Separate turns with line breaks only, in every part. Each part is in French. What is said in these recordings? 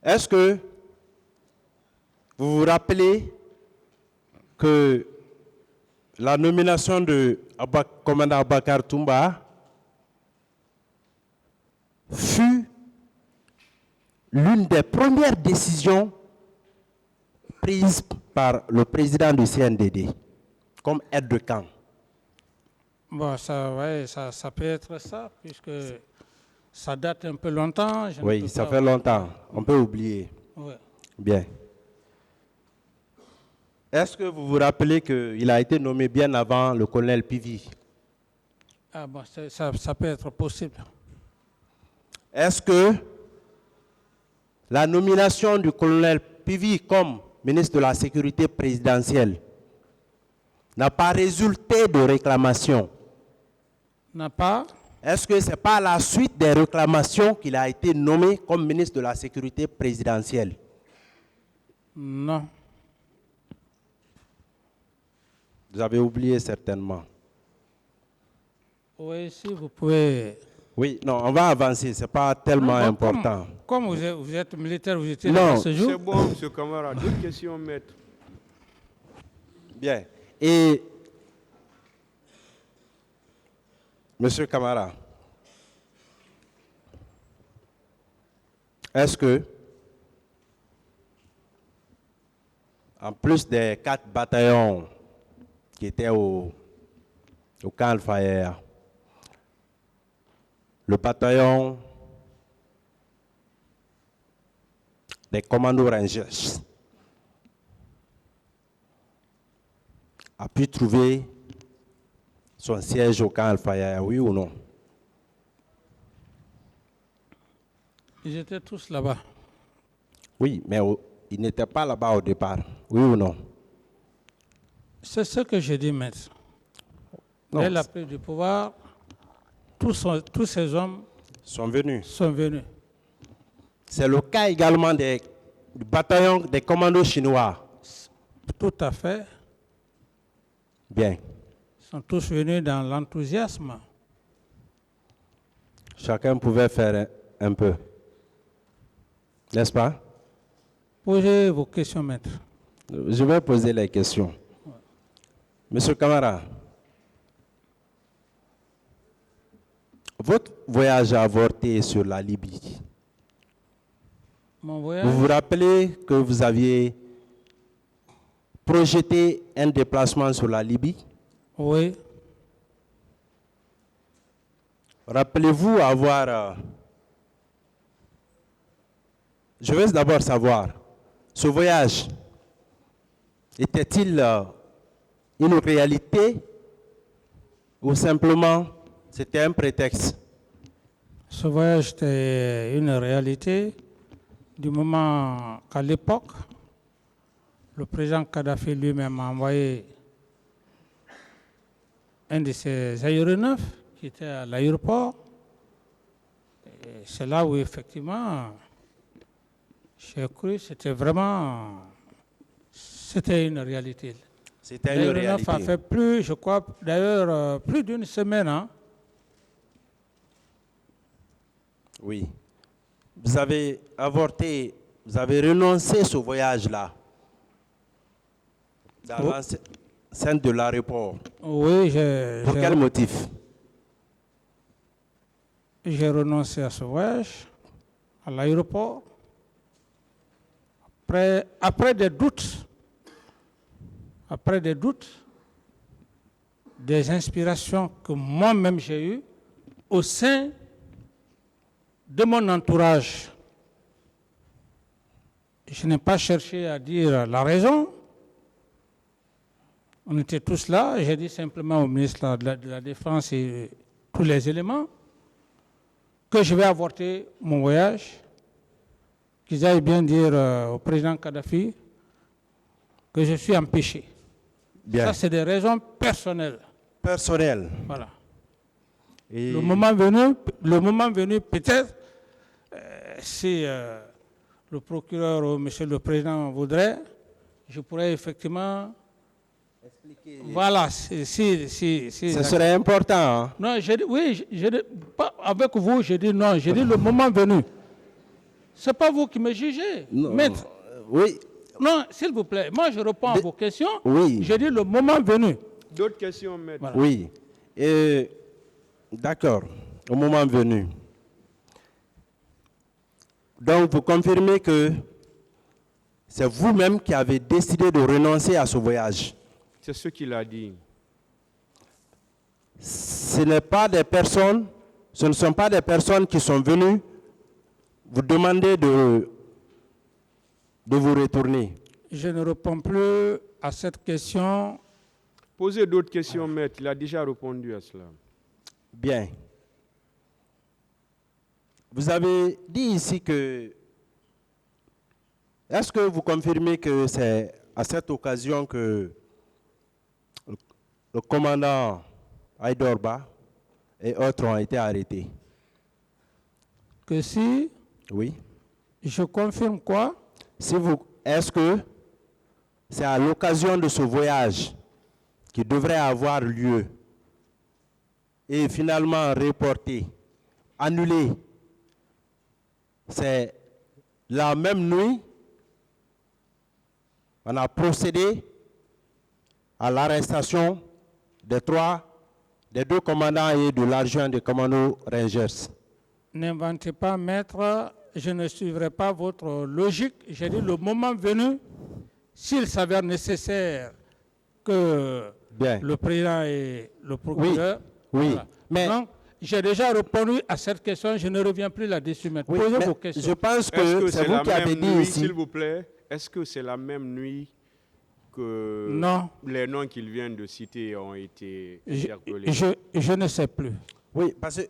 Est-ce que vous vous rappelez que la nomination de commandant Abakar Toumba fut l'une des premières décisions prises par le président du CNDD comme aide de camp?
Bon, ça peut être ça, puisque ça date un peu longtemps.
Oui, ça fait longtemps. On peut oublier.
Oui.
Bien. Est-ce que vous vous rappelez qu'il a été nommé bien avant le colonel Pivi?
Ah bon, ça peut être possible.
Est-ce que la nomination du colonel Pivi comme ministre de la Sécurité présidentielle n'a pas résulté de réclamations?
N'a pas?
Est-ce que ce n'est pas à la suite des réclamations qu'il a été nommé comme ministre de la Sécurité présidentielle?
Non.
Vous avez oublié certainement.
Oui, si vous pouvez...
Oui, non, on va avancer, ce n'est pas tellement important.
Comme vous êtes militaire, vous étiez là ce jour?
C'est bon, M. Camara. D'autres questions, maître?
Bien. Et, M. Camara, est-ce que, en plus des 4 bataillons qui étaient au camp Al-Fayher, le bataillon des commandos Rangers a pu trouver son siège au camp Al-Fayher, oui ou non?
Ils étaient tous là-bas.
Oui, mais ils n'étaient pas là-bas au départ, oui ou non?
C'est ce que j'ai dit, maître. Dès la prise du pouvoir, tous ces hommes
sont venus. C'est le cas également du bataillon des commandos chinois.
Tout à fait.
Bien.
Ils sont tous venus dans l'enthousiasme.
Chacun pouvait faire un peu. N'est-ce pas?
Posez vos questions, maître.
Je vais poser les questions. Monsieur Camara, votre voyage a avorté sur la Libye.
Mon voyage?
Vous vous rappelez que vous aviez projeté un déplacement sur la Libye?
Oui.
Rappelez-vous avoir... Je veux d'abord savoir, ce voyage était-il une réalité ou simplement c'était un prétexte?
Ce voyage était une réalité du moment qu'à l'époque, le président Kadhafi lui-même a envoyé un de ses aéronefs qui était à l'aéroport. C'est là où effectivement, j'ai cru que c'était une réalité.
C'était une réalité.
L'aéronef a fait plus, je crois, d'ailleurs, plus d'une semaine. Hein.
Oui. Vous avez avorté, vous avez renoncé à ce voyage-là dans l'enceinte de l'aéroport.
Oui,
pour quel motif?
J'ai renoncé à ce voyage, à l'aéroport. Après des doutes, des inspirations que moi-même j'ai eues au sein de mon entourage. Je n'ai pas cherché à dire la raison. On était tous là. J'ai dit simplement au ministre de la Défense et tous les éléments que je vais avorter mon voyage, qu'ils aillent bien dire au président Kadhafi que je suis empêché.
Bien.
Ça, c'est des raisons personnelles.
Personnelles.
Voilà.
Et...
Le moment venu, peut-être, si le procureur ou monsieur le président voudrait, je pourrais effectivement expliquer. Voilà, si
ce serait important. Hein?
Non, pas avec vous, j'ai dit non, j'ai dit le moment venu. C'est pas vous qui me jugez,
Non,
maître.
oui,
Non, s'il vous plaît, moi je réponds à vos questions.
oui.
J'ai dit le moment venu.
D'autres questions, maître?
Voilà.
Oui. Et, d'accord, au moment venu. Donc, vous confirmez que c'est vous-même qui avez décidé de renoncer à ce voyage.
C'est ce qu'il a dit.
Ce ne sont pas des personnes qui sont venues vous demander de vous retourner.
Je ne réponds plus à cette question.
Posez d'autres questions, maître. Il a déjà répondu à cela.
Bien. Vous avez dit ici que... Est-ce que vous confirmez que c'est à cette occasion que le commandant Aïdorba et autres ont été arrêtés?
Que si
Oui.
je confirme quoi?
Est-ce que c'est à l'occasion de ce voyage qui devrait avoir lieu et finalement reporté, annulé? C'est la même nuit, on a procédé à l'arrestation des deux commandants et de l'adjoint des commandos Rangers.
N'inventez pas, maître, je ne suivrai pas votre logique. J'ai dit le moment venu, s'il s'avère nécessaire que
Bien.
le président et le procureur...
Oui.
Voilà.
Mais
donc, j'ai déjà répondu à cette question, je ne reviens plus là-dessus maintenant.
oui,
Posez
mais
vos questions.
je pense
Est-ce
que
que
c'est
c'est
vous
la
qui avez
même
dit
nuit,
ici.
s'il vous plaît? Est-ce que c'est la même nuit que
Non.
les noms qu'il vient de citer ont été
Je,
interpellés?
je ne sais plus.
Oui, parce que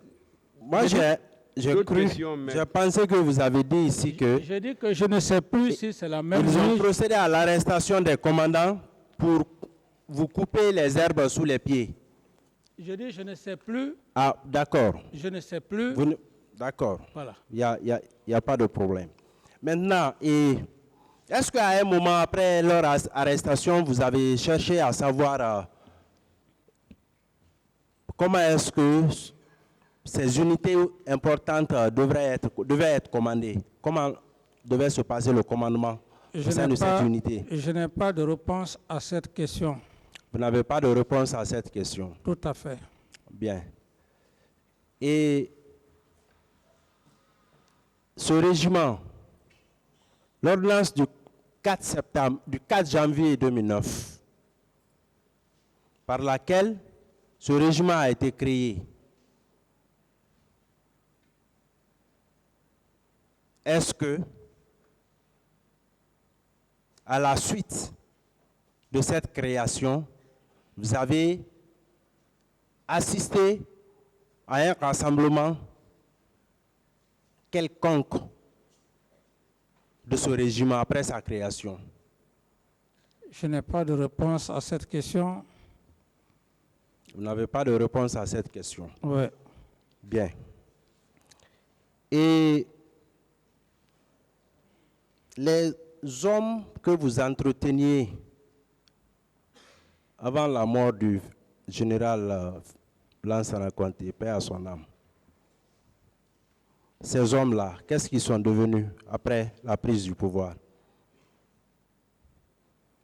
moi j'ai
D'autres
cru,
questions, maître?
j'ai pensé que vous avez dit ici que
J'ai dit que je ne sais plus si c'est la même
ils ont
nuit.
procédé à l'arrestation des commandants pour vous couper les herbes sous les pieds.
Je dis je ne sais plus,
Ah, d'accord.
je ne sais plus.
D'accord.
Voilà.
Il n'y a pas de problème. Maintenant, est-ce qu'à un moment après leur arrestation, vous avez cherché à savoir comment est-ce que ces unités importantes devaient être commandées? Comment devait se passer le commandement au sein de cette unité?
Je n'ai pas de réponse à cette question.
Vous n'avez pas de réponse à cette question.
Tout à fait.
Bien. Et ce régiment, l'ordonnance du 4 janvier 2009, par laquelle ce régiment a été créé, est-ce que, à la suite de cette création, vous avez assisté à un rassemblement quelconque de ce régiment après sa création?
Je n'ai pas de réponse à cette question.
Vous n'avez pas de réponse à cette question.
Oui.
Bien. Et les hommes que vous entreteniez avant la mort du général Lansana Conté, paix à son âme, ces hommes-là, qu'est-ce qu'ils sont devenus après la prise du pouvoir?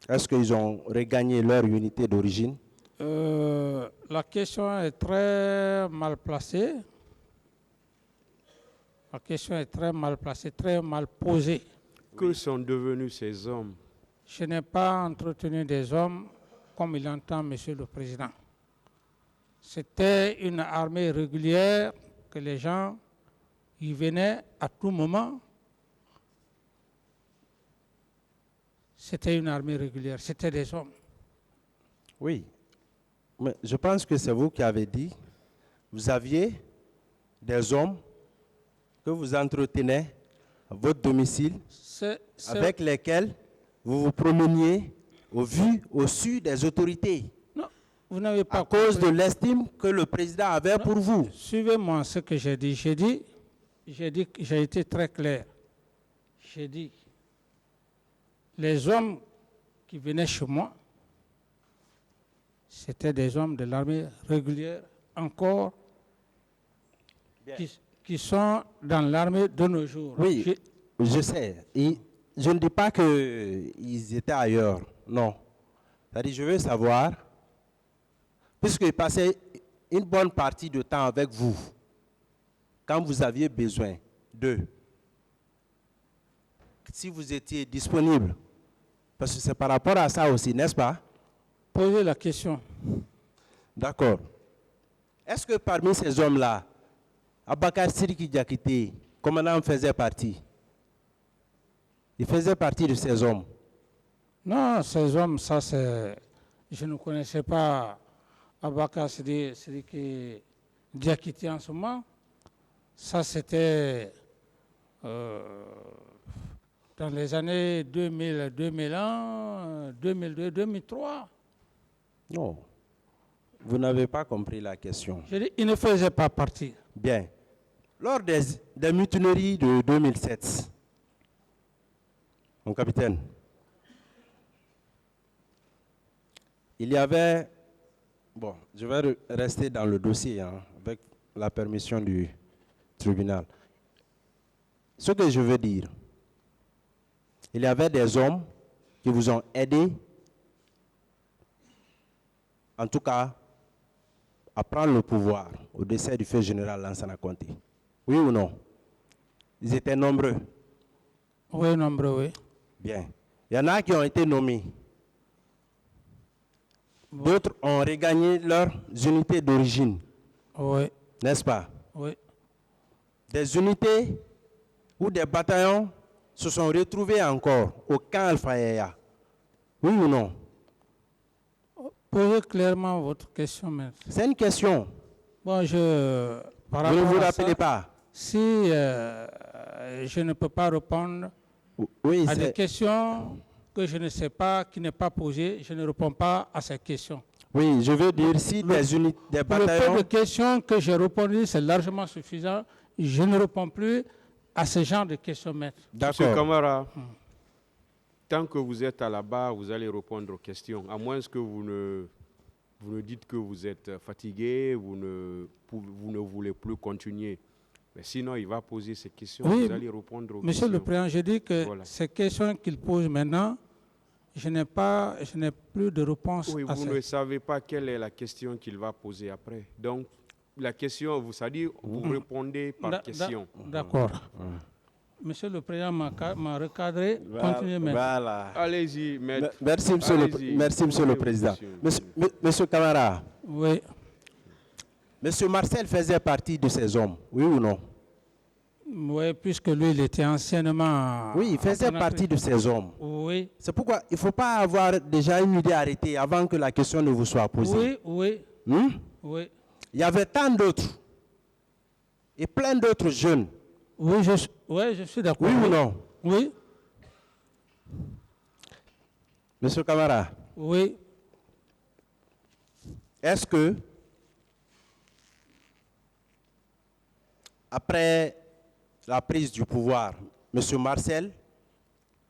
Est-ce qu'ils ont regagné leur unité d'origine?
La question est très mal placée. La question est très mal placée, très mal posée.
Que sont devenus ces hommes?
Je n'ai pas entretenu des hommes comme il entend Monsieur le Président. C'était une armée régulière que les gens y venaient à tout moment. C'était une armée régulière, c'était des hommes.
Oui, mais je pense que c'est vous qui avez dit, vous aviez des hommes que vous entretenez à votre domicile, avec lesquels vous vous promeniez au su des autorités,
Non, vous n'avez pas
à cause
compris.
de l'estime que le président avait pour vous.
Suivez-moi ce que j'ai dit. J'ai été très clair. J'ai dit, les hommes qui venaient chez moi, c'était des hommes de l'armée régulière, qui sont dans l'armée de nos jours.
Oui, Je sais. Et je ne dis pas qu'ils étaient ailleurs. Non. C'est-à-dire, je veux savoir, puisqu'ils passaient une bonne partie de temps avec vous, quand vous aviez besoin d'eux, si vous étiez disponible, parce que c'est par rapport à ça aussi, n'est-ce pas?
Posez la question.
D'accord. Est-ce que parmi ces hommes-là, Abakar Sidiki Diakité, commandant, faisait partie? Il faisait partie de ces hommes.
Non, ces hommes, ça c'est... Je ne connaissais pas Abakar Sidiki Diakité en ce moment. Ça c'était dans les années 2000, 2001, 2002, 2003.
Non. Vous n'avez pas compris la question.
Je dis, il ne faisait pas partie.
Bien. Lors des mutineries de 2007, mon capitaine, il y avait... Bon, je vais rester dans le dossier avec la permission du tribunal. Ce que je veux dire, il y avait des hommes qui vous ont aidé, en tout cas, à prendre le pouvoir au décès du feu général Lansana Conté. Oui ou non? Ils étaient nombreux.
Oui, nombreux, oui.
Bien. Il y en a qui ont été nommés. D'autres ont regagné leurs unités d'origine.
Oui.
N'est-ce pas?
Oui.
Des unités ou des bataillons se sont retrouvés encore au camp Alpha Yaya. Oui ou non?
Posez clairement votre question, maître.
C'est une question.
Bon, par
Vous ne
rapport
vous
à
rappelez
ça,
pas?
si je ne peux pas répondre
Oui,
à des questions que je ne sais pas, qui n'est pas posée, je ne réponds pas à ces questions.
Oui, je veux dire, si des unités, des
Pour le peu
bataillons...
de questions que j'ai répondues, c'est largement suffisant. Je ne réponds plus à ce genre de questions, maître.
Monsieur
D'accord.
Camara, tant que vous êtes à la barre, vous allez répondre aux questions, à moins que vous ne dites que vous êtes fatigué, vous ne voulez plus continuer. Mais sinon, il va poser ces questions,
Oui,
vous allez répondre aux questions.
Monsieur le Président, je dis que
Voilà.
ces questions qu'il pose maintenant, je n'ai plus de réponse
Oui,
à
vous ne savez pas quelle est la question qu'il va poser après. Donc, la question, c'est-à-dire, vous répondez par question.
D'accord. Monsieur le Président m'a recadré. Continuez maintenant.
Voilà.
Allez-y, maître.
Merci, Monsieur le Président. Monsieur Camara,
Oui.
Monsieur Marcel faisait partie de ces hommes, oui ou non?
Oui, puisque lui, il était anciennement...
Oui, il faisait partie de ces hommes.
Oui.
C'est pourquoi il ne faut pas avoir déjà une idée arrêtée avant que la question ne vous soit posée.
Oui, oui. Oui.
Il y avait tant d'autres et plein d'autres jeunes.
Oui, je suis d'accord.
Oui ou non?
Oui.
Monsieur Camara,
Oui.
est-ce que, après la prise du pouvoir, Monsieur Marcel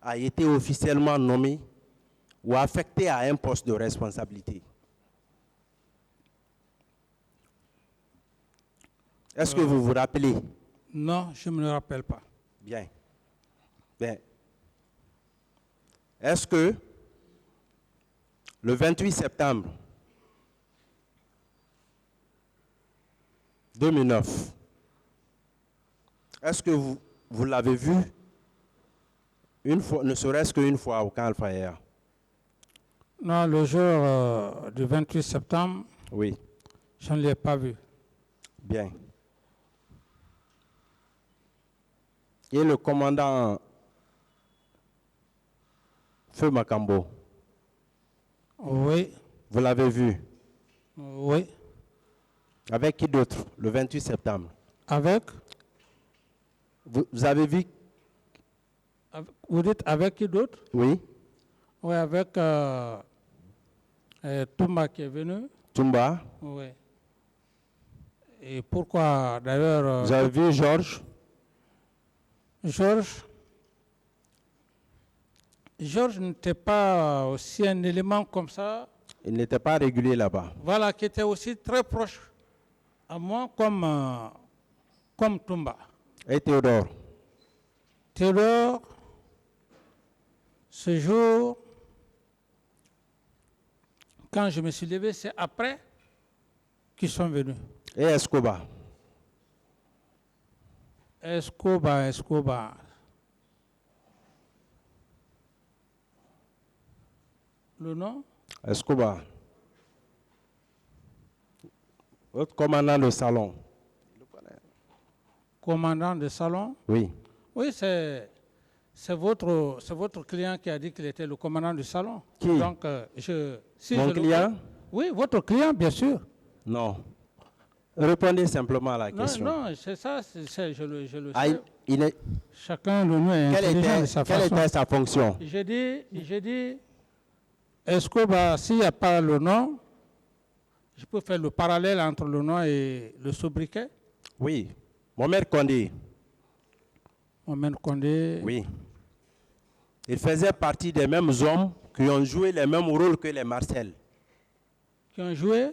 a été officiellement nommé ou affecté à un poste de responsabilité? Est-ce que vous vous rappelez?
Non, je ne me le rappelle pas.
Bien. Bien. Est-ce que le 28 septembre 2009, est-ce que vous l'avez vu une fois, ne serait-ce qu'une fois au camp Alpha Yaya?
Non, le jour du 28 septembre,
Oui.
je ne l'ai pas vu.
Bien. Et le commandant Feu Makambo,
Oui.
vous l'avez vu?
Oui.
Avec qui d'autre, le 28 septembre?
Avec?
Vous avez vu?
Vous dites avec qui d'autre?
Oui.
Oui, avec Toumba qui est venu.
Toumba.
Oui. Et pourquoi d'ailleurs...
Vous avez vu Georges?
Georges n'était pas aussi un élément comme ça.
Il n'était pas régulier là-bas.
Voilà, qui était aussi très proche à moi comme Toumba.
Et Théodore?
Théodore, ce jour, quand je me suis levé, c'est après qu'ils sont venus.
Et Escobar.
Escobar. Le nom?
Escobar. Votre commandant de salon.
Commandant de salon?
Oui.
Oui, c'est votre client qui a dit qu'il était le commandant du salon.
Qui?
Donc,
Mon client?
Oui, votre client, bien sûr.
Non. Répondez simplement à la
Non,
question.
non, c'est ça, je le
Ah,
sais. Chacun de nous est intelligent de sa
quelle
façon.
était sa fonction?
J'ai dit, est-ce que s'il n'y a pas le nom, je peux faire le parallèle entre le nom et le sobriquet?
Oui. Mohamed Condé.
Mohamed Condé.
Oui. Il faisait partie des mêmes hommes qui ont joué les mêmes rôles que les Marcel.
Qui ont joué?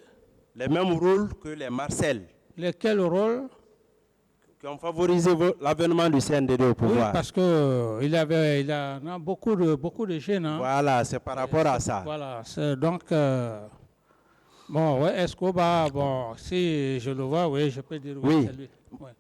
Les mêmes rôles que les Marcel.
Lesquels rôles?
Qui ont favorisé l'avènement du CNDD au pouvoir.
Oui, parce qu'il y a beaucoup de jeunes. Hein.
Voilà, c'est par rapport à ça.
Voilà, donc, bon, ouais, Escobar, bon, si je le vois, oui, je peux dire oui,
Oui.
c'est lui. Ouais.